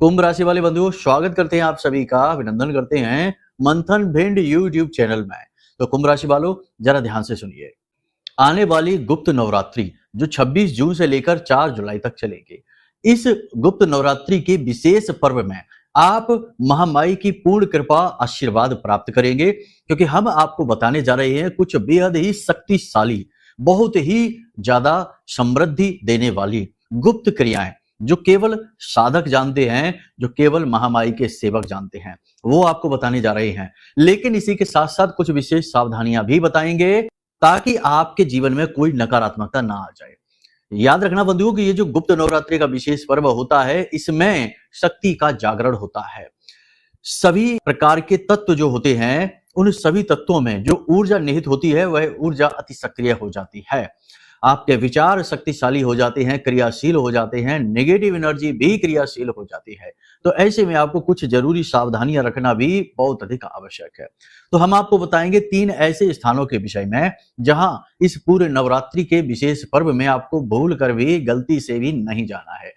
कुंभ राशि वाले बंधुओं, स्वागत करते हैं आप सभी का, अभिनंदन करते हैं मंथन भिंड यूट्यूब चैनल में। तो कुंभ राशि वालों, जरा ध्यान से सुनिए। आने वाली गुप्त नवरात्रि जो 26 जून से लेकर 4 जुलाई तक चलेगी, इस गुप्त नवरात्रि के विशेष पर्व में आप महामाई की पूर्ण कृपा आशीर्वाद प्राप्त करेंगे, क्योंकि हम आपको बताने जा रहे हैं कुछ बेहद ही शक्तिशाली, बहुत ही ज्यादा समृद्धि देने वाली गुप्त क्रियाएं जो केवल साधक जानते हैं, जो केवल महामाई के सेवक जानते हैं, वो आपको बताने जा रहे हैं। लेकिन इसी के साथ साथ कुछ विशेष सावधानियां भी बताएंगे ताकि आपके जीवन में कोई नकारात्मकता ना आ जाए। याद रखना बंधुओं कि ये जो गुप्त नवरात्रि का विशेष पर्व होता है, इसमें शक्ति का जागरण होता है। सभी प्रकार के तत्व जो होते हैं, उन सभी तत्वों में जो ऊर्जा निहित होती है, वह ऊर्जा अति सक्रिय हो जाती है। आपके विचार शक्तिशाली हो जाते हैं, क्रियाशील हो जाते हैं, नेगेटिव एनर्जी भी क्रियाशील हो जाती है। तो ऐसे में आपको कुछ जरूरी सावधानियां रखना भी बहुत अधिक आवश्यक है। तो हम आपको बताएंगे 3 ऐसे स्थानों के विषय में जहां इस पूरे नवरात्रि के विशेष पर्व में आपको भूल कर भी, गलती से भी नहीं जाना है।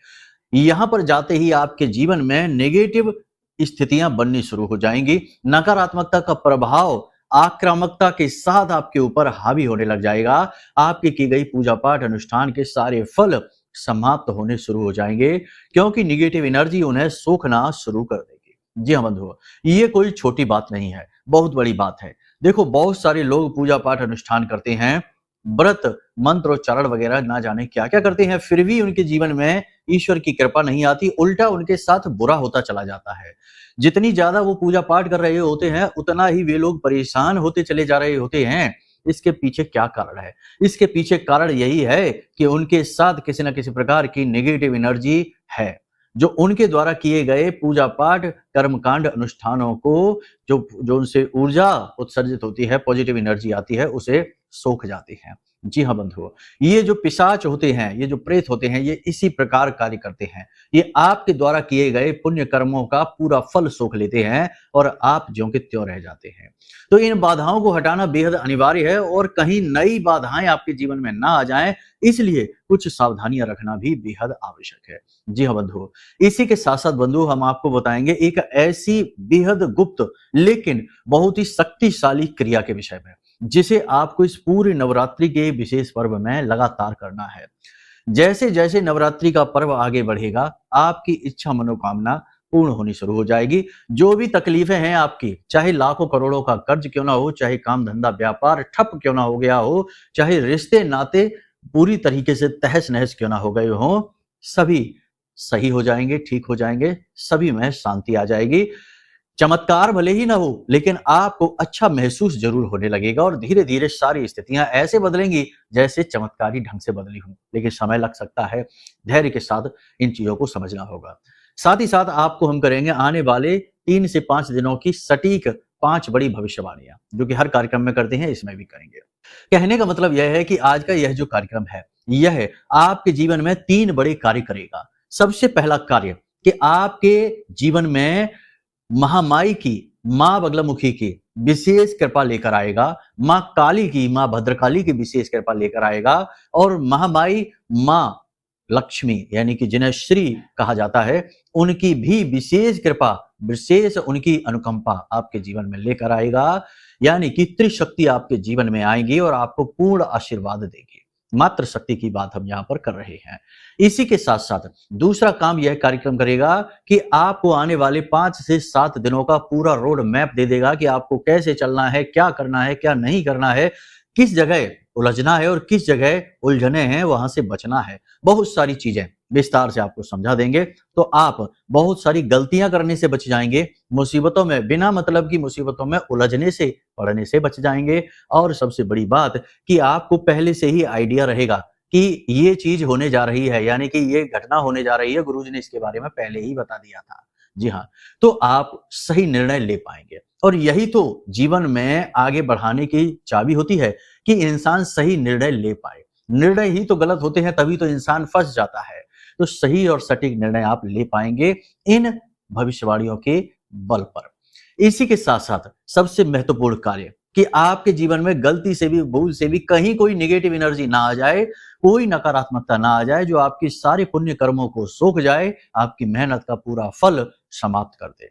यहां पर जाते ही आपके जीवन में नेगेटिव स्थितियां बननी शुरू हो जाएंगी, नकारात्मकता का प्रभाव आक्रामकता के साथ आपके ऊपर हावी होने लग जाएगा। आपकी की गई पूजा पाठ अनुष्ठान के सारे फल समाप्त होने शुरू हो जाएंगे, क्योंकि निगेटिव एनर्जी उन्हें सोखना शुरू कर देगी। जी हाँ बंधुओं, ये कोई छोटी बात नहीं है, बहुत बड़ी बात है। देखो, बहुत सारे लोग पूजा पाठ अनुष्ठान करते हैं, व्रत मंत्रोच्चारण वगैरह ना जाने क्या क्या करते हैं, फिर भी उनके जीवन में ईश्वर की कृपा नहीं आती, उल्टा उनके साथ बुरा होता चला जाता है। जितनी ज्यादा वो पूजा पाठ कर रहे होते हैं, उतना ही वे लोग परेशान होते चले जा रहे होते हैं। इसके पीछे क्या कारण है? इसके पीछे कारण यही है कि उनके साथ किसी न किसी प्रकार की नेगेटिव एनर्जी है, जो उनके द्वारा किए गए पूजा पाठ कर्मकांड अनुष्ठानों को, जो उनसे ऊर्जा उत्सर्जित होती है, पॉजिटिव एनर्जी आती है, उसे सोख जाती है। जी हाँ बंधुओं, ये जो पिशाच होते हैं, ये जो प्रेत होते हैं, ये इसी प्रकार कार्य करते हैं। ये आपके द्वारा किए गए पुण्य कर्मों का पूरा फल सोख लेते हैं और आप ज्यों के त्यों रह जाते हैं। तो इन बाधाओं को हटाना बेहद अनिवार्य है और कहीं नई बाधाएं आपके जीवन में ना आ जाएं, इसलिए कुछ सावधानियां रखना भी बेहद आवश्यक है। जी हाँ बंधुओं, इसी के साथ साथ बंधु हम आपको बताएंगे एक ऐसी बेहद गुप्त लेकिन बहुत ही शक्तिशाली क्रिया के विषय में, जिसे आपको इस पूरे नवरात्रि के विशेष पर्व में लगातार करना है। जैसे जैसे नवरात्रि का पर्व आगे बढ़ेगा, आपकी इच्छा मनोकामना पूर्ण होनी शुरू हो जाएगी। जो भी तकलीफें हैं आपकी, चाहे लाखों करोड़ों का कर्ज क्यों ना हो, चाहे काम धंधा व्यापार ठप क्यों ना हो गया हो, चाहे रिश्ते नाते पूरी तरीके से तहस नहस क्यों ना हो गए हो, सभी सही हो जाएंगे, ठीक हो जाएंगे, सभी में शांति आ जाएगी। चमत्कार भले ही ना हो, लेकिन आपको अच्छा महसूस जरूर होने लगेगा और धीरे धीरे सारी स्थितियां ऐसे बदलेंगी जैसे चमत्कारी ढंग से बदली हों। लेकिन समय लग सकता है, धैर्य के साथ इन चीजों को समझना होगा। साथ ही साथ आपको हम करेंगे आने वाले 3 से 5 दिनों की सटीक 5 बड़ी भविष्यवाणियां, जो कि हर कार्यक्रम में करते हैं, इसमें भी करेंगे। कहने का मतलब यह है कि आज का यह जो कार्यक्रम है, यह आपके जीवन में 3 बड़े कार्य करेगा। सबसे पहला कार्य कि आपके जीवन में महामाई की, मां बगलामुखी की विशेष कृपा लेकर आएगा, मां काली की, मां भद्रकाली की विशेष कृपा लेकर आएगा और महामाई मां लक्ष्मी, यानी कि जिन्हें श्री कहा जाता है, उनकी भी विशेष कृपा, विशेष उनकी अनुकंपा आपके जीवन में लेकर आएगा। यानी कि त्रिशक्ति आपके जीवन में आएंगी और आपको पूर्ण आशीर्वाद देगी। मात्र शक्ति की बात हम यहाँ पर कर रहे हैं। इसी के साथ साथ दूसरा काम यह कार्यक्रम करेगा कि आपको आने वाले 5 से 7 दिनों का पूरा रोड मैप दे देगा कि आपको कैसे चलना है, क्या करना है, क्या नहीं करना है, किस जगह उलझना है और किस जगह उलझने हैं, वहां से बचना है। बहुत सारी चीजें विस्तार से आपको समझा देंगे, तो आप बहुत सारी गलतियां करने से बच जाएंगे, मुसीबतों में, बिना मतलब की मुसीबतों में उलझने से, पड़ने से बच जाएंगे। और सबसे बड़ी बात कि आपको पहले से ही आइडिया रहेगा कि ये चीज होने जा रही है, यानी कि ये घटना होने जा रही है, गुरुजी ने इसके बारे में पहले ही बता दिया था। जी हाँ, तो आप सही निर्णय ले पाएंगे और यही तो जीवन में आगे बढ़ाने की चाबी होती है कि इंसान सही निर्णय ले पाए। निर्णय ही तो गलत होते हैं, तभी तो इंसान फंस जाता है। तो सही और सटीक निर्णय आप ले पाएंगे इन भविष्यवाणियों के बल पर। इसी के साथ साथ सबसे महत्वपूर्ण कार्य कि आपके जीवन में गलती से भी, भूल से भी कहीं कोई नेगेटिव एनर्जी ना आ जाए, कोई नकारात्मकता ना आ जाए जो आपकी सारे पुण्य कर्मों को सोख जाए, आपकी मेहनत का पूरा फल समाप्त कर दे।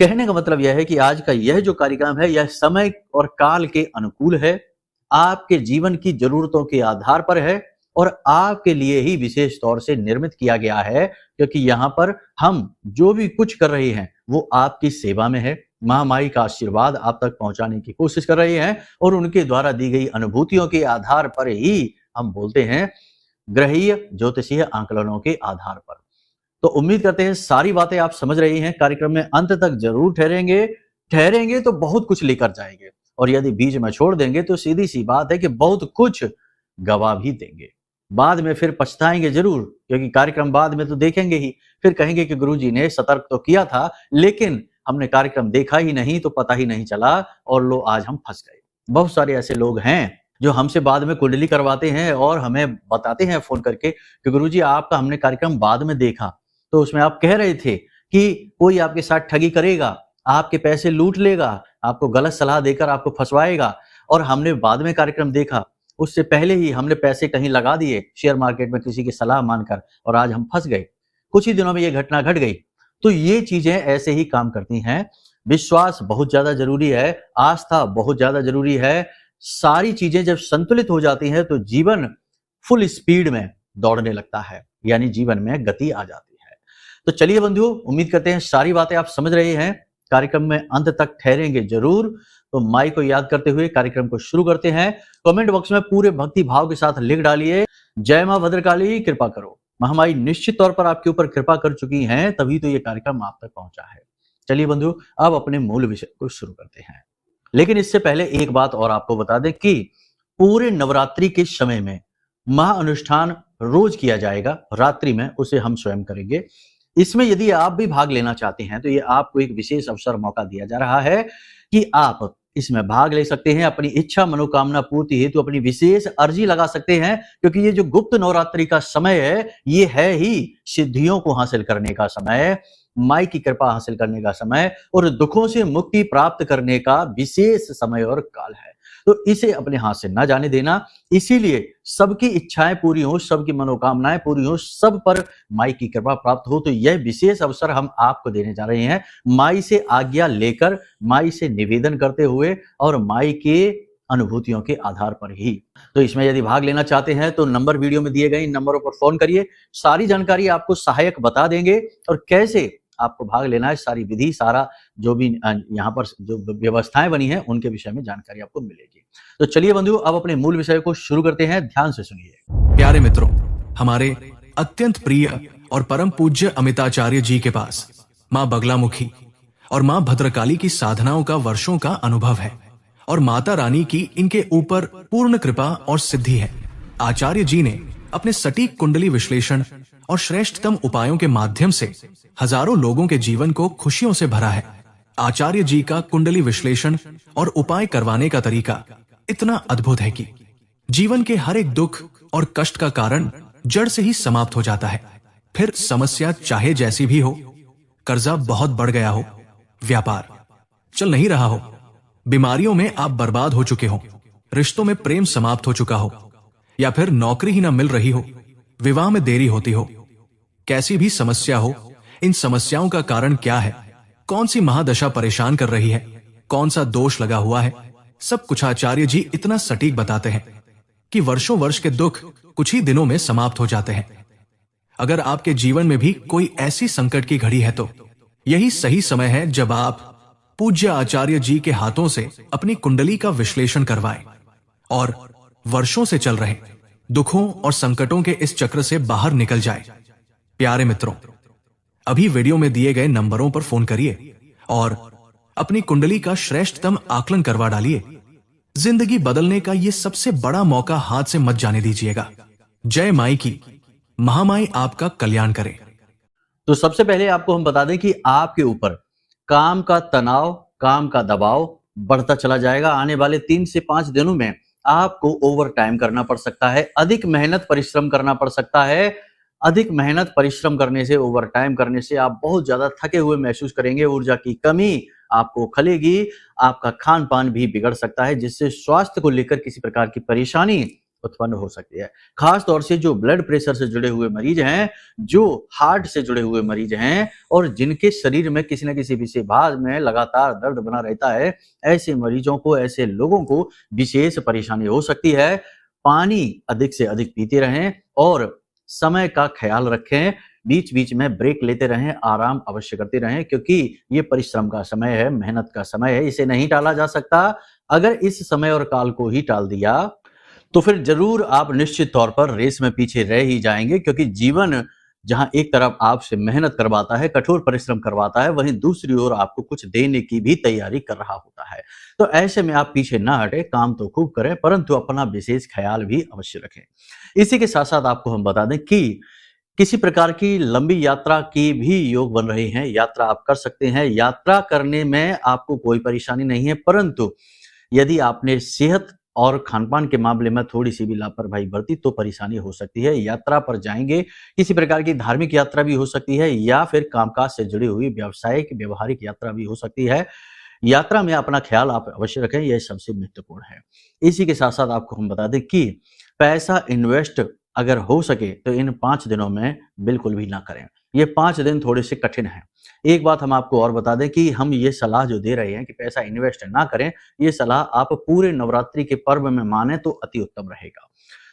कहने का मतलब यह है कि आज का यह जो कार्यक्रम है, यह समय और काल के अनुकूल है, आपके जीवन की जरूरतों के आधार पर है और आपके लिए ही विशेष तौर से निर्मित किया गया है, क्योंकि यहाँ पर हम जो भी कुछ कर रहे हैं वो आपकी सेवा में है। महामाई का आशीर्वाद आप तक पहुंचाने की कोशिश कर रहे हैं और उनके द्वारा दी गई अनुभूतियों के आधार पर ही हम बोलते हैं, ग्रहीय ज्योतिषीय आंकलनों के आधार पर। तो उम्मीद करते हैं सारी बातें आप समझ रही हैं। कार्यक्रम में अंत तक जरूर ठहरेंगे तो बहुत कुछ लेकर जाएंगे, और यदि बीच में छोड़ देंगे तो सीधी सी बात है कि बहुत कुछ गवा भी देंगे। बाद में फिर पछताएंगे जरूर, क्योंकि कार्यक्रम बाद में तो देखेंगे ही, फिर कहेंगे कि गुरुजी ने सतर्क तो किया था लेकिन हमने कार्यक्रम देखा ही नहीं तो पता ही नहीं चला और लो आज हम फंस गए। बहुत सारे ऐसे लोग हैं जो हमसे बाद में कुंडली करवाते हैं और हमें बताते हैं फोन करके कि गुरुजी आपका हमने कार्यक्रम बाद में देखा, तो उसमें आप कह रहे थे कि कोई आपके साथ ठगी करेगा, आपके पैसे लूट लेगा, आपको गलत सलाह देकर आपको फंसवाएगा, और हमने बाद में कार्यक्रम देखा, उससे पहले ही हमने पैसे कहीं लगा दिए शेयर मार्केट में किसी की सलाह मानकर और आज हम फंस गए। कुछ ही दिनों में ये घटना घट गई। तो ये चीजें ऐसे ही काम करती हैं। विश्वास बहुत ज्यादा जरूरी है, आस्था बहुत ज्यादा जरूरी है। सारी चीजें जब संतुलित हो जाती हैं तो जीवन फुल स्पीड में दौड़ने लगता है, यानी जीवन में गति आ जाती है। तो चलिए बंधुओं, उम्मीद करते हैं सारी बातें आप समझ रहे हैं। कार्यक्रम में अंत तक ठहरेंगे जरूर। तो माई को याद करते हुए कार्यक्रम को शुरू करते हैं। कमेंट बॉक्स में पूरे भक्ति भाव के साथ लिख डालिए, जय मां भद्रकाली कृपा करो। महामाई निश्चित तौर पर आपके ऊपर कृपा कर चुकी हैं, तभी तो ये कार्यक्रम आप तक पहुंचा है। चलिए बंधु, अब अपने मूल विषय को शुरू करते हैं। लेकिन इससे पहले एक बात और आपको बता दें कि पूरे नवरात्रि के समय में महाअनुष्ठान रोज किया जाएगा, रात्रि में उसे हम स्वयं करेंगे। इसमें यदि आप भी भाग लेना चाहते हैं तो ये आपको एक विशेष अवसर, मौका दिया जा रहा है कि आप इसमें भाग ले सकते हैं। अपनी इच्छा मनोकामना पूर्ति हेतु अपनी विशेष अर्जी लगा सकते हैं, क्योंकि ये जो गुप्त नवरात्रि का समय है ये है ही सिद्धियों को हासिल करने का समय, माई की कृपा हासिल करने का समय और दुखों से मुक्ति प्राप्त करने का विशेष समय और काल है। तो इसे अपने हाथ से ना जाने देना। इसीलिए सबकी इच्छाएं पूरी हो, सबकी मनोकामनाएं पूरी हो, सब पर माई की कृपा प्राप्त हो, तो यह विशेष अवसर हम आपको देने जा रहे हैं, माई से आज्ञा लेकर, माई से निवेदन करते हुए और माई के अनुभूतियों के आधार पर ही। तो इसमें यदि भाग लेना चाहते हैं तो नंबर वीडियो में दिए गए इन नंबरों पर फोन करिए। सारी जानकारी आपको सहायक बता देंगे और कैसे आपको भाग लेना है, सारी विधि, सारा जो भी यहाँ पर जो व्यवस्थाएं बनी हैं उनके विषय में जानकारी आपको मिलेगी। तो चलिए बंधु, अब अपने मूल विषय को शुरू करते हैं, ध्यान से सुनिए। प्यारे मित्रों, हमारे अत्यंत प्रिय और परम पूज्य अमिताचार्य जी के पास माँ बगलामुखी और माँ भद्रकाली की साधनाओं का वर्षों का अनुभव है और माता रानी की इनके ऊपर पूर्ण कृपा और सिद्धि है। आचार्य जी ने अपने सटीक कुंडली विश्लेषण और श्रेष्ठतम उपायों के माध्यम से हजारों लोगों के जीवन को खुशियों से भरा है। आचार्य जी का कुंडली विश्लेषण और उपाय करवाने का तरीका इतना अद्भुत है कि जीवन के हर एक दुख और कष्ट का कारण जड़ से ही समाप्त हो जाता है। फिर समस्या चाहे जैसी भी हो, कर्जा बहुत बढ़ गया हो, व्यापार चल नहीं रहा हो, बीमारियों में आप बर्बाद हो चुके हो, रिश्तों में प्रेम समाप्त हो चुका हो, या फिर नौकरी ही ना मिल रही हो, विवाह में देरी होती हो, कैसी भी समस्या हो, इन समस्याओं का कारण क्या है, कौन सी महादशा परेशान कर रही है, कौन सा दोष लगा हुआ है, सब कुछ आचार्य जी इतना सटीक बताते हैं कि वर्षों वर्ष के दुख कुछ ही दिनों में समाप्त हो जाते हैं। अगर आपके जीवन में भी कोई ऐसी संकट की घड़ी है तो यही सही समय है जब आप पूज्य आचार्य जी के हाथों से अपनी कुंडली का विश्लेषण करवाएं और वर्षों से चल रहे दुखों और संकटों के इस चक्र से बाहर निकल जाए। प्यारे मित्रों, अभी वीडियो में दिए गए नंबरों पर फोन करिए और अपनी कुंडली का श्रेष्ठतम आकलन करवा डालिए। जिंदगी बदलने का ये सबसे बड़ा मौका हाथ से मत जाने दीजिएगा। जय माई की, महामाई आपका कल्याण करे। तो सबसे पहले आपको हम बता दें कि आपके ऊपर काम का तनाव, काम का दबाव बढ़ता चला जाएगा। आने वाले 3 से 5 दिनों में आपको ओवर टाइम करना पड़ सकता है, अधिक मेहनत परिश्रम करना पड़ सकता है। अधिक मेहनत परिश्रम करने से, ओवर टाइम करने से आप बहुत ज्यादा थके हुए महसूस करेंगे, ऊर्जा की कमी आपको खलेगी, आपका खान पान भी बिगड़ सकता है, जिससे स्वास्थ्य को लेकर किसी प्रकार की परेशानी उत्पन्न हो सकती है। खास तौर से जो ब्लड प्रेशर से जुड़े हुए मरीज हैं, जो हार्ट से जुड़े हुए मरीज हैं और जिनके शरीर में किसी न किसी विशेष भाग में लगातार दर्द बना रहता है, ऐसे मरीजों को, ऐसे लोगों को विशेष परेशानी हो सकती है। पानी अधिक से अधिक पीते रहें और समय का ख्याल रखें, बीच-बीच में ब्रेक लेते रहें, आराम अवश्य करते रहें, क्योंकि ये परिश्रम का समय है, मेहनत का समय है, इसे नहीं टाला जा सकता। अगर इस समय और काल को ही टाल दिया, तो फिर ज़रूर आप निश्चित तौर पर रेस में पीछे रह ही जाएँगे, क्योंकि जीवन जहाँ एक तरफ आपसे मेहनत करवाता है, कठोर परिश्रम करवाता है, वहीं दूसरी ओर आपको कुछ देने की भी तैयारी कर रहा होता है। तो ऐसे में आप पीछे ना हटें, काम तो खूब करें, परंतु अपना विशेष ख़्याल भी अवश्य रखें। इसी के साथ-साथ आपको हम बता दें कि किसी प्रकार की लंबी यात्रा की भी योग बन रहे हैं, यात्रा आप कर सकते हैं। यात्रा करने में आपको कोई परेशानी नहीं है, परंतु यदि आपने सेहत और खान-पान के मामले में थोड़ी-सी भी लापरवाही बरती तो परेशानी हो सकती है। यात्रा पर जाएँगे, किसी प्रकार की धार्मिक यात्रा भी हो सकती है या फिर कामकाज से जुड़ी हुई व्यावसायिक, व्यावहारिक यात्रा भी हो सकती है। यात्रा में अपना ख़्याल आप अवश्य रखें, यह सबसे महत्वपूर्ण है। इसी के साथ-साथ आपको हम बता दें कि पैसा इन्वेस्ट अगर हो सके तो इन 5 दिनों में बिल्कुल भी ना करें। ये 5 दिन थोड़े-से कठिन हैं। एक बात हम आपको और बता दें कि हम ये सलाह जो दे रहे हैं कि पैसा इन्वेस्ट ना करें, ये सलाह आप पूरे नवरात्रि के पर्व में मानें तो अति उत्तम रहेगा।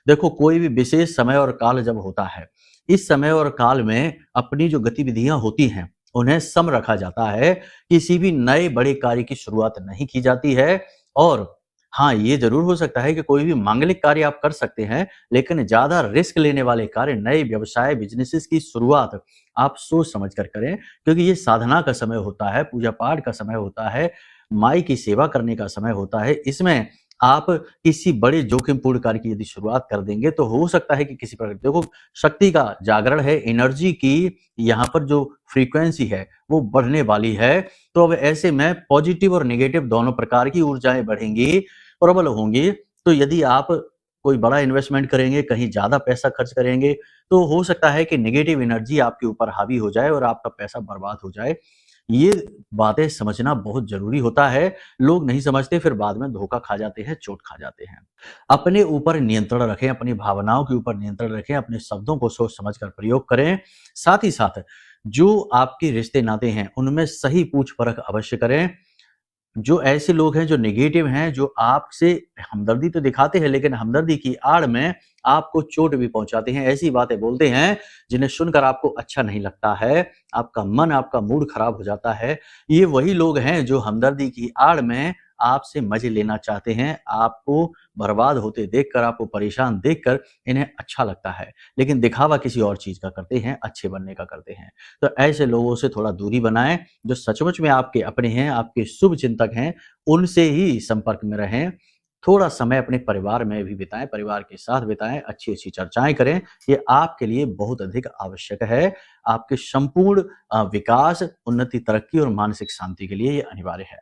देखो, कोई भी विशेष समय और काल जब होता है, इस समय और काल में अपनी जो गतिविधियाँ होती हैं, उन्हें सम रखा जाता है। किसी भी नए बड़े कार्य की शुरुआत नहीं की जाती है और हाँ, ये ज़रूर हो सकता है कि कोई भी मांगलिक कार्य आप कर सकते हैं, लेकिन ज़्यादा रिस्क लेने वाले कार्य, नए व्यवसाय, बिज़नेसेस की शुरुआत आप सोच समझ कर करें, क्योंकि ये साधना का समय होता है, पूजा-पाठ का समय होता है, माई की सेवा करने का समय होता है। इसमें आप किसी बड़े जोखिमपूर्ण कार्य की यदि शुरुआत कर देंगे, तो हो सकता है कि किसी प्रकार देखो, शक्ति का जागरण है, एनर्जी की यहाँ पर जो फ्रीक्वेंसी है, वो बढ़ने वाली है। तो अब ऐसे में पॉजिटिव और नेगेटिव दोनों प्रकार की ऊर्जाएँ बढ़ेंगी, प्रबल होंगी। तो यदि आप कोई बड़ा इन्वेस्टमेंट करेंगे, कहीं ज़्यादा पैसा खर्च करेंगे, तो हो सकता है कि नेगेटिव एनर्जी आपके ऊपर हावी हो जाए और आपका पैसा बर्बाद हो जाए। ये बातें समझना बहुत ज़रूरी होता है। लोग नहीं समझते, फिर बाद में धोखा खा जाते हैं, चोट खा जाते हैं। अपने ऊपर नियंत्रण रखें, अपनी भावनाओं के ऊपर नियंत्रण रखें, अपने शब्दों को सोच समझ कर प्रयोग करें। साथ ही साथ जो आपके रिश्ते-नाते हैं, उनमें सही पूछ-परख अवश्य करें। जो ऐसे लोग हैं जो नेगेटिव हैं, जो आपसे हमदर्दी तो दिखाते हैं, लेकिन हमदर्दी की आड़ में आपको चोट भी पहुँचाते हैं, ऐसी बातें बोलते हैं, जिन्हें सुनकर आपको अच्छा नहीं लगता है, आपका मन, आपका मूड खराब हो जाता है। ये वही लोग हैं जो हमदर्दी की आड़ में आपसे मज़े लेना चाहते हैं, आपको बर्बाद होते देखकर, आपको परेशान देखकर इन्हें अच्छा लगता है, लेकिन दिखावा किसी और चीज़ का करते हैं, अच्छे बनने का करते हैं। तो ऐसे लोगों से थोड़ा दूरी बनाएँ, जो सचमुच में आपके अपने हैं, आपके शुभ चिंतक हैं, उनसे ही संपर्क में रहें। थोड़ा समय अपने परिवार में भी बिताएँ, परिवार के साथ बिताएँ, अच्छी-अच्छी चर्चाएँ करें, ये आपके लिए बहुत अधिक आवश्यक है। आपके संपूर्ण विकास, उन्नति, तरक्की और मानसिक शांति के लिए ये अनिवार्य है।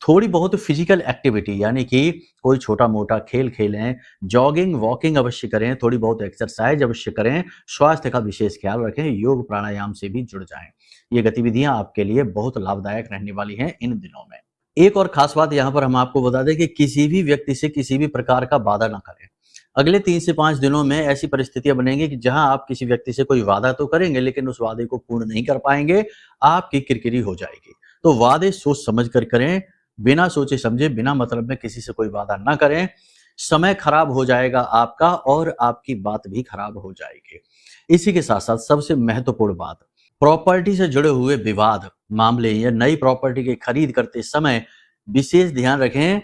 थोड़ी बहुत फिज़िकल एक्टिविटी यानी कि कोई छोटा-मोटा खेल खेलें, जॉगिंग, वॉकिंग अवश्य करें, थोड़ी बहुत एक्सरसाइज़ अवश्य करें, स्वास्थ्य का विशेष ख़्याल रखें, योग प्राणायाम से भी जुड़ जाएँ। ये गतिविधियाँ आपके लिए बहुत लाभदायक रहने वाली हैं इन दिनों में। एक और ख़ास बात यहाँ पर हम आपको बता दें कि किसी भी व्यक्ति से किसी भी प्रकार का वादा ना करें। अगले 3 से 5 दिनों में ऐसी परिस्थितियाँ बनेंगी कि जहाँ आप किसी व्यक्ति से कोई वादा तो करेंगे, लेकिन उस वादे को पूर्ण नहीं कर पाएँगे, आपकी किरकिरी हो जाएगी। तो वादे सोच समझ कर करें, बिना सोचे-समझे, बिना मतलब में किसी से कोई वादा ना करें। समय खराब हो जाएगा आपका और आपकी बात भी खराब हो जाएगी। इसी के साथ-साथ सबसे महत्वपूर्ण बात, प्रॉपर्टी से जुड़े हुए विवाद, मामले या नई प्रॉपर्टी की खरीद करते समय विशेष ध्यान रखें।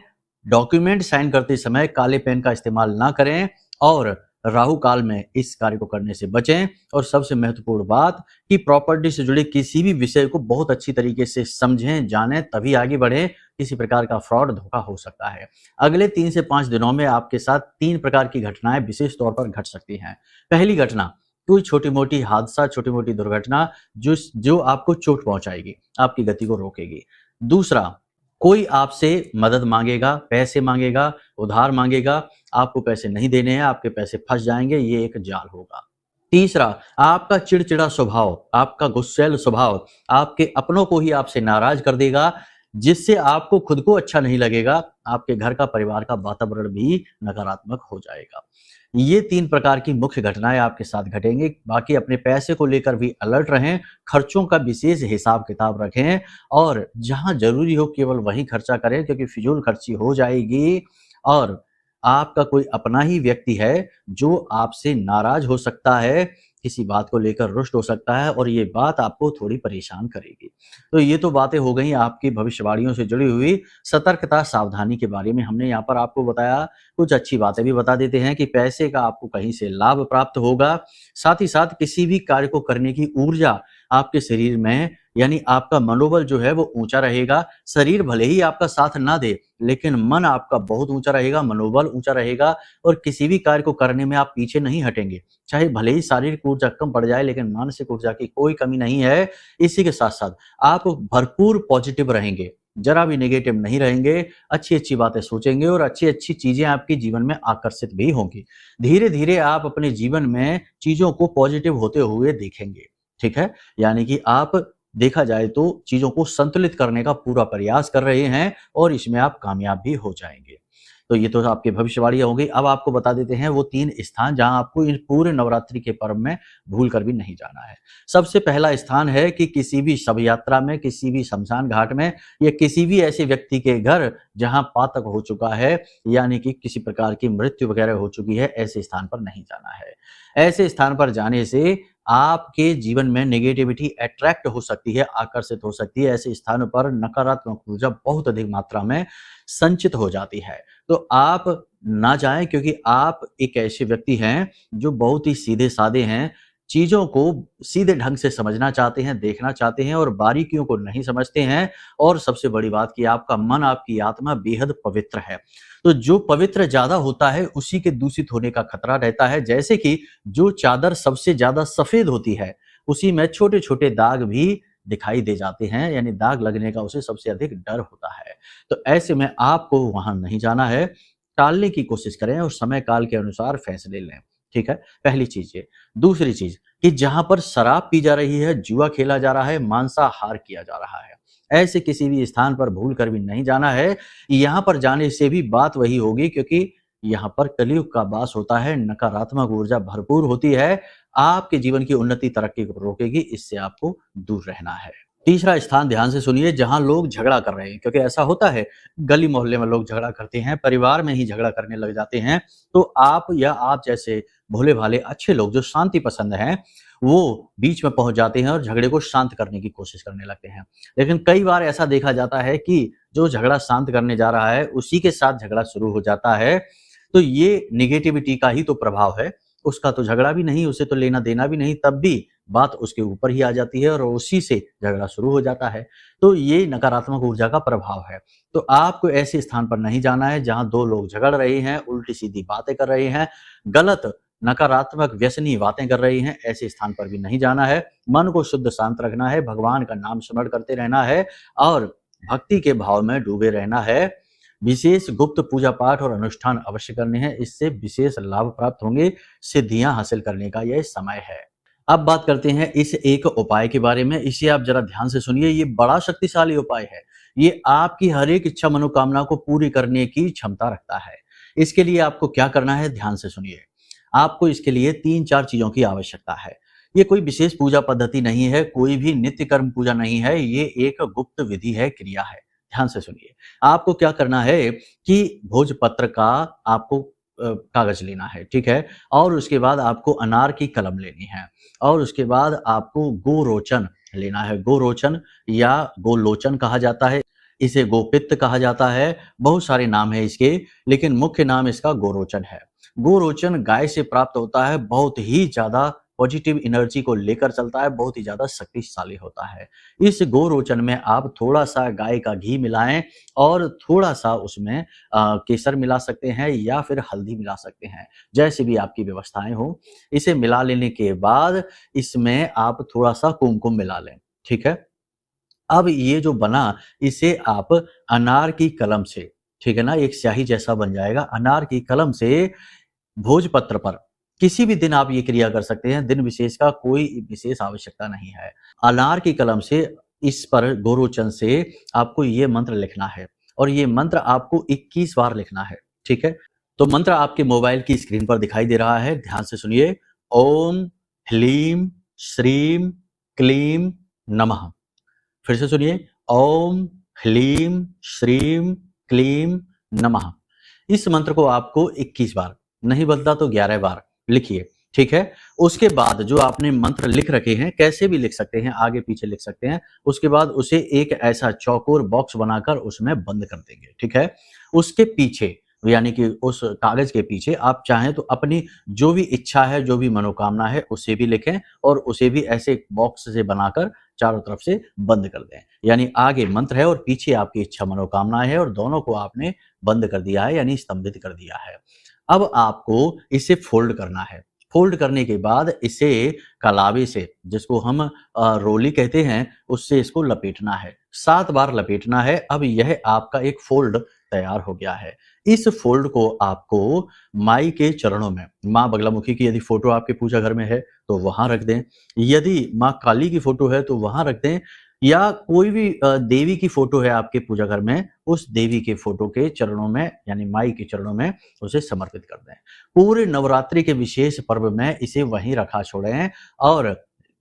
डॉक्यूमेंट साइन करते समय काले पेन का इस्तेमाल ना करें और राहु काल में इस कार्य को करने से बचें। और सबसे महत्वपूर्ण बात कि प्रॉपर्टी से जुड़े किसी भी विषय को बहुत अच्छी तरीके से समझें, जानें, तभी आगे बढ़ें। किसी प्रकार का फ्रॉड, धोखा हो सकता है। अगले 3 से 5 दिनों में आपके साथ 3 प्रकार की घटनाएं विशेष तौर पर घट सकती हैं। पहली घटना, कोई छोटी-मोटी हादसा, छोटी-मोटी दुर्घटना जो आपको चोट पहुंचाएगी, आपकी गति को रोकेगी। दूसरा, कोई आपसे मदद मांगेगा, पैसे मांगेगा, उधार मांगेगा, आपको पैसे नहीं देने हैं, आपके पैसे फंस जाएंगे, ये एक जाल होगा। तीसरा, आपका चिड़चिड़ा स्वभाव, आपका गुस्सैल स्वभाव आपके अपनों को ही आपसे नाराज कर देगा। जिससे आपको खुद को अच्छा नहीं लगेगा, आपके घर का, परिवार का वातावरण भी नकारात्मक हो जाएगा। ये 3 प्रकार की मुख्य घटनाएँ आपके साथ घटेंगी। बाकी अपने पैसे को लेकर भी अलर्ट रहें, खर्चों का विशेष हिसाब-किताब रखें और जहाँ ज़रूरी हो केवल वहीं खर्चा करें, क्योंकि फिजूल खर्ची हो जाएगी और आपका कोई अपना ही व्यक्ति है जो आपसे नाराज़ हो सकता है, किसी बात को लेकर रुष्ट हो सकता है और ये बात आपको थोड़ी परेशान करेगी। तो ये तो बातें हो गई आपकी भविष्यवाणियों से जुड़ी हुई सतर्कता, सावधानी के बारे में हमने यहाँ पर आपको बताया। कुछ अच्छी बातें भी बता देते हैं कि पैसे का आपको कहीं से लाभ प्राप्त होगा। साथ ही साथ किसी भी कार्य को करने की ऊर्जा आपके शरीर में, यानी आपका मनोबल जो है वो ऊँचा रहेगा। शरीर भले ही आपका साथ ना दे, लेकिन मन आपका बहुत ऊँचा रहेगा, मनोबल ऊँचा रहेगा और किसी भी कार्य को करने में आप पीछे नहीं हटेंगे। चाहे भले ही शारीरिक ऊर्जा कम पड़ जाए, लेकिन मानसिक ऊर्जा की कोई कमी नहीं है। इसी के साथ-साथ आप भरपूर पॉजिटिव रहेंगे, ज़रा भी नेगेटिव नहीं रहेंगे, अच्छी-अच्छी बातें सोचेंगे और अच्छी-अच्छी चीज़ें आपके जीवन में आकर्षित भी होंगी। धीरे-धीरे आप अपने जीवन में चीज़ों को पॉजिटिव होते हुए देखेंगे, ठीक है? यानी कि आप देखा जाए तो चीज़ों को संतुलित करने का पूरा प्रयास कर रहे हैं और इसमें आप कामयाब भी हो जाएँगे। तो ये तो आपकी भविष्यवाणियाँ हो गई। अब आपको बता देते हैं वो 3 स्थान जहाँ आपको इन पूरे नवरात्रि के पर्व में भूल कर भी नहीं जाना है। सबसे पहला स्थान है कि किसी भी शव यात्रा में, किसी भी श्मशान घाट में या किसी भी ऐसे व्यक्ति के घर जहाँ पातक हो चुका है, यानी कि किसी प्रकार की मृत्यु वगैरह हो चुकी है, ऐसे स्थान पर नहीं जाना है। ऐसे स्थान पर जाने से आपके जीवन में नेगेटिविटी अट्रैक्ट हो सकती है, आकर्षित हो सकती है। ऐसे स्थानों पर नकारात्मक ऊर्जा बहुत अधिक मात्रा में संचित हो जाती है। तो आप ना जाएँ, क्योंकि आप एक ऐसे व्यक्ति हैं जो बहुत ही सीधे-साधे हैं, चीज़ों को सीधे ढंग से समझना चाहते हैं, देखना चाहते हैं और बारीकियों को नहीं समझते हैं और सबसे बड़ी बात कि आपका मन, आपकी आत्मा बेहद पवित्र है। तो जो पवित्र ज़्यादा होता है, उसी के दूषित होने का खतरा रहता है। जैसे कि जो चादर सबसे ज़्यादा सफ़ेद होती है, उसी में छोटे-छोटे दाग भी दिखाई दे जाते हैं, यानी दाग लगने का उसे सबसे अधिक डर होता है। तो ऐसे में आपको वहाँ नहीं जाना है, टालने की कोशिश करें और समय काल के अनुसार फैसले लें, ठीक है? पहली चीज़ ये। दूसरी चीज़ कि जहाँ पर शराब पी जा रही है, जुआ खेला जा रहा है, मांसाहार किया जा रहा है, ऐसे किसी भी स्थान पर भूल कर भी नहीं जाना है। यहाँ पर जाने से भी बात वही होगी, क्योंकि यहाँ पर कलयुग का वास होता है, नकारात्मक ऊर्जा भरपूर होती है, आपके जीवन की उन्नति तरक्की को रोकेगी, इससे आपको दूर रहना है। तीसरा स्थान ध्यान से सुनिए, जहाँ लोग झगड़ा कर रहे हैं, क्योंकि ऐसा होता है, गली मोहल्ले में लोग झगड़ा करते हैं, परिवार में ही झगड़ा करने लग जाते हैं। तो आप या आप जैसे भोले-भाले अच्छे लोग जो शांति पसंद हैं, वो बीच में पहुँच जाते हैं और झगड़े को शांत करने की कोशिश करने लगते हैं। लेकिन कई बार ऐसा देखा जाता है कि जो झगड़ा शांत करने जा रहा है, उसी के साथ झगड़ा शुरू हो जाता है। तो ये नेगेटिविटी का ही तो प्रभाव है। उसका तो झगड़ा भी नहीं, उसे तो लेना-देना भी नहीं, तब भी बात उसके ऊपर ही आ जाती है और उसी से झगड़ा शुरू हो जाता है। तो ये नकारात्मक ऊर्जा का प्रभाव है। तो आपको ऐसे स्थान पर नहीं जाना है जहाँ 2 लोग झगड़ रहे हैं, उल्टी-सीधी बातें कर रहे हैं, गलत नकारात्मक व्यसनी बातें कर रहे हैं, ऐसे स्थान पर भी नहीं जाना है। मन को शुद्ध शांत रखना है, भगवान का नाम स्मरण करते रहना है और भक्ति के भाव में डूबे रहना है। विशेष गुप्त पूजा पाठ और अनुष्ठान अवश्य करने हैं, इससे विशेष लाभ प्राप्त होंगे, सिद्धियां हासिल करने का यह समय है। अब बात करते हैं इस एक उपाय के बारे में, इसे आप जरा ध्यान से सुनिए, ये बड़ा शक्तिशाली उपाय है। ये आपकी हर एक इच्छा मनोकामना को पूरी करने की क्षमता रखता है। इसके लिए आपको क्या करना है, ध्यान से सुनिए। आपको इसके लिए 3-4 चीज़ों की आवश्यकता है। ये कोई विशेष पूजा पद्धति नहीं है, कोई भी नित्य कर्म पूजा नहीं है, ये एक गुप्त विधि है, क्रिया है। ध्यान से सुनिए। आपको क्या करना है कि भोजपत्र का आपको कागज़ लेना है, ठीक है? और उसके बाद आपको अनार की कलम लेनी है और उसके बाद आपको गोरोचन लेना है। गोरोचन या गोलोचन कहा जाता है, इसे गोपित्त कहा जाता है, बहुत सारे नाम हैं इसके, लेकिन मुख्य नाम इसका गोरोचन है। गोरोचन गाय से प्राप्त होता है, बहुत ही ज़्यादा पॉजिटिव एनर्जी को लेकर चलता है, बहुत ही ज़्यादा शक्तिशाली होता है। इस गोरोचन में आप थोड़ा-सा गाय का घी मिलाएँ और थोड़ा-सा उसमें केसर मिला सकते हैं या फिर हल्दी मिला सकते हैं, जैसे भी आपकी व्यवस्थाएँ हों। इसे मिला लेने के बाद इसमें आप थोड़ा-सा कुमकुम मिला लें, ठीक है? अब ये जो बना, इसे आप अनार की कलम से, ठीक है ना? एक स्याही जैसा बन जाएगा। अनार की कलम से भोजपत्र पर किसी भी दिन आप ये क्रिया कर सकते हैं, दिन विशेष का कोई विशेष आवश्यकता नहीं है। अनार की कलम से इस पर गोरोचन से आपको ये मंत्र लिखना है और ये मंत्र आपको 21 बार लिखना है। ठीक है, तो मंत्र आपके मोबाइल की स्क्रीन पर दिखाई दे रहा है, ध्यान से सुनिए। ओम ह्लीम श्रीम क्लीम नमः। फिर से सुनिए, ओम ह्लीम श्रीम क्लीम नमः। इस मंत्र को आपको 21 बार, नहीं बनता तो 11 बार लिखिए। ठीक है, उसके बाद जो आपने मंत्र लिख रखे हैं, कैसे भी लिख सकते हैं, आगे पीछे लिख सकते हैं, उसके बाद उसे एक ऐसा चौकोर बॉक्स बनाकर उसमें बंद कर देंगे। ठीक है, उसके पीछे यानी कि उस कागज के पीछे आप चाहें तो अपनी जो भी इच्छा है, जो भी मनोकामना है, उसे भी लिखें और उसे भी ऐसे बॉक्स से बनाकर चारों तरफ से बंद कर दें। यानी आगे मंत्र है और पीछे आपकी इच्छा मनोकामना है और दोनों को आपने बंद कर दिया है, यानी स्तंभित कर दिया है। अब आपको इसे फोल्ड करना है। फोल्ड करने के बाद इसे कलावे से, जिसको हम रोली कहते हैं, उससे इसको लपेटना है। 7 बार लपेटना है। अब यह आपका एक फोल्ड तैयार हो गया है। इस फोल्ड को आपको माई के चरणों में, माँ बगलामुखी की यदि फोटो आपके पूजा घर में है तो वहां रख दें, यदि माँ काली की फोटो है तो वहां रख दें, या कोई भी देवी की फोटो है आपके पूजा घर में, उस देवी के फोटो के चरणों में यानी माई के चरणों में उसे समर्पित कर दें। पूरे नवरात्रि के विशेष पर्व में इसे वहीं रखा छोड़ें और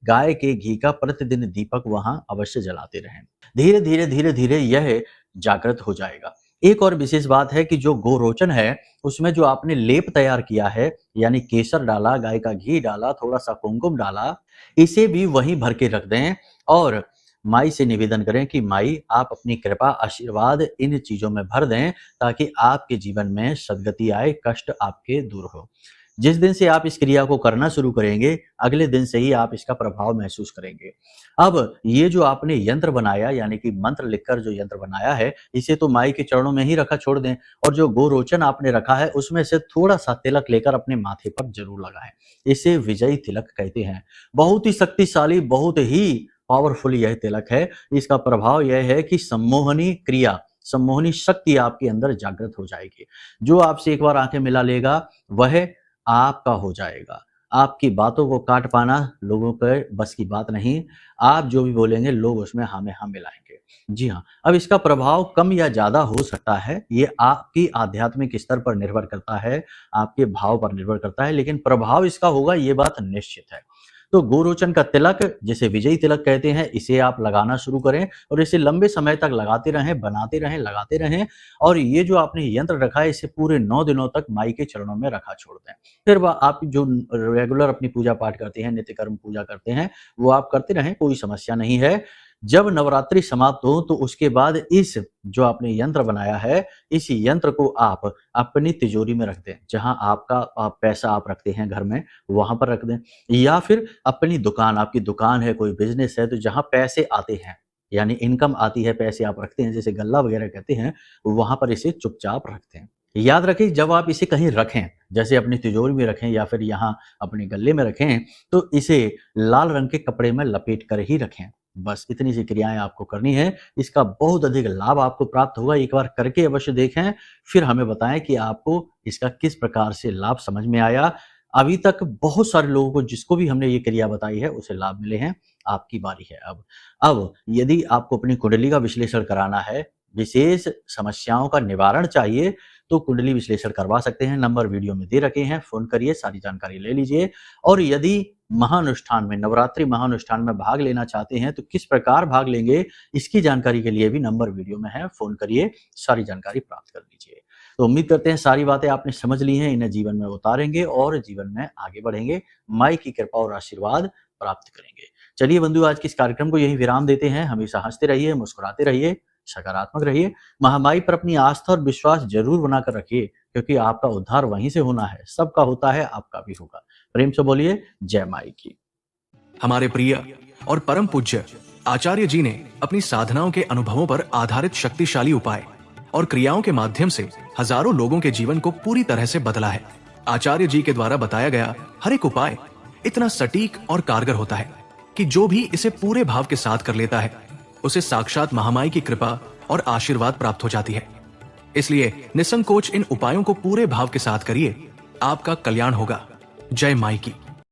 गाय के घी का प्रतिदिन दीपक वहां अवश्य जलाते रहें। धीरे धीरे धीरे धीरे यह जागृत हो जाएगा। एक और विशेष बात है कि जो गोरोचन है उसमें जो आपने लेप तैयार किया है, यानी केसर डाला, गाय का घी डाला, थोड़ा सा कुमकुम डाला, इसे भी वहीं भर के रख दें और माई से निवेदन करें कि माई आप अपनी कृपा आशीर्वाद इन चीजों में भर दें ताकि आपके जीवन में सद्गति आए, कष्ट आपके दूर हो। जिस दिन से आप इस क्रिया को करना शुरू करेंगे, अगले दिन से ही आप इसका प्रभाव महसूस करेंगे। अब ये जो आपने यंत्र बनाया, यानी कि मंत्र लिखकर जो यंत्र बनाया है, इसे तो माई के चरणों में ही रखा छोड़ दें और जो गोरोचन आपने रखा है उसमें से थोड़ा सा तिलक लेकर अपने माथे पर जरूर लगाएं। इसे विजयी तिलक कहते हैं। बहुत ही शक्तिशाली, बहुत ही पावरफुल यह तिलक है। इसका प्रभाव यह है कि सम्मोहनी क्रिया, सम्मोहनी शक्ति आपके अंदर जागृत हो जाएगी। जो आपसे एक बार आंखें मिला लेगा वह आपका हो जाएगा। आपकी बातों को काट पाना लोगों के बस की बात नहीं। आप जो भी बोलेंगे लोग उसमें हाँ में हाँ मिलाएंगे। जी हाँ, अब इसका प्रभाव कम या ज्यादा हो सकता है, ये आपकी आध्यात्मिक स्तर पर निर्भर करता है, आपके भाव पर निर्भर करता है, लेकिन प्रभाव इसका होगा ये बात निश्चित है। तो गोरोचन का तिलक, जिसे विजयी तिलक कहते हैं, इसे आप लगाना शुरू करें और इसे लंबे समय तक लगाते रहें, बनाते रहें, लगाते रहें। और ये जो आपने यंत्र रखा है इसे पूरे 9 दिनों तक माई के चरणों में रखा छोड़ दें। फिर आप जो रेगुलर अपनी पूजा पाठ करते हैं, नित्य कर्म पूजा करते हैं, वो आप करते रहें, कोई समस्या नहीं है। जब नवरात्रि समाप्त हो तो उसके बाद इस जो आपने यंत्र बनाया है, इस यंत्र को आप अपनी तिजोरी में रख दें। जहां आपका पैसा आप रखते हैं घर में, वहां पर रख दें, या फिर अपनी दुकान, आपकी दुकान है, कोई बिजनेस है, तो जहां पैसे आते हैं यानी इनकम आती है, पैसे आप रखते हैं, जैसे गल्ला वगैरह कहते हैं, वहां पर इसे चुपचाप रखते हैं। याद रखें, जब आप इसे कहीं रखें, जैसे अपनी तिजोरी में रखें या फिर यहाँ अपने गल्ले में रखें, तो इसे लाल रंग के कपड़े में लपेट कर ही रखें। बस इतनी सी क्रियाएं आपको करनी है। इसका बहुत अधिक लाभ आपको प्राप्त होगा। एक बार करके अवश्य देखें, फिर हमें बताएं कि आपको इसका किस प्रकार से लाभ समझ में आया। अभी तक बहुत सारे लोगों को, जिसको भी हमने ये क्रिया बताई है, उसे लाभ मिले हैं। आपकी बारी है अब यदि आपको अपनी कुंडली का विश्लेषण कराना है, विशेष समस्याओं का निवारण चाहिए, तो कुंडली विश्लेषण करवा सकते हैं। नंबर वीडियो में दे रखे हैं, फोन करिए, सारी जानकारी ले लीजिए। और यदि महानुष्ठान में, नवरात्रि महानुष्ठान में भाग लेना चाहते हैं तो किस प्रकार भाग लेंगे, इसकी जानकारी के लिए भी नंबर वीडियो में है, फोन करिए, सारी जानकारी प्राप्त कर लीजिए। तो उम्मीद करते हैं सारी बातें आपने समझ ली हैं, इन्हें जीवन में उतारेंगे और जीवन में आगे बढ़ेंगे, माई की कृपा और आशीर्वाद प्राप्त करेंगे। चलिए बंधु, आज के इस कार्यक्रम को यही विराम देते हैं। हमेशा हंसते रहिए, मुस्कुराते रहिए, सकारात्मक रहिए। महामाई पर अपनी आस्था और विश्वास जरूर बनाकर रखिए, क्योंकि आपका उद्धार वहीं से होना है। सबका होता है, आपका भी होगा। प्रेम से बोलिए जय माई की। हमारे प्रिय और परम पूज्य आचार्य जी ने अपनी साधनाओं के अनुभवों पर आधारित शक्तिशाली उपाय और क्रियाओं के माध्यम से हजारों लोगों के जीवन को पूरी तरह से बदला है। आचार्य जी के द्वारा बताया गया हर एक उपाय इतना सटीक और कारगर होता है कि जो भी इसे पूरे भाव के साथ कर लेता है, उसे साक्षात महामाई की कृपा और आशीर्वाद प्राप्त हो जाती है। इसलिए निसंकोच इन उपायों को पूरे भाव के साथ करिए, आपका कल्याण होगा। जय माई की।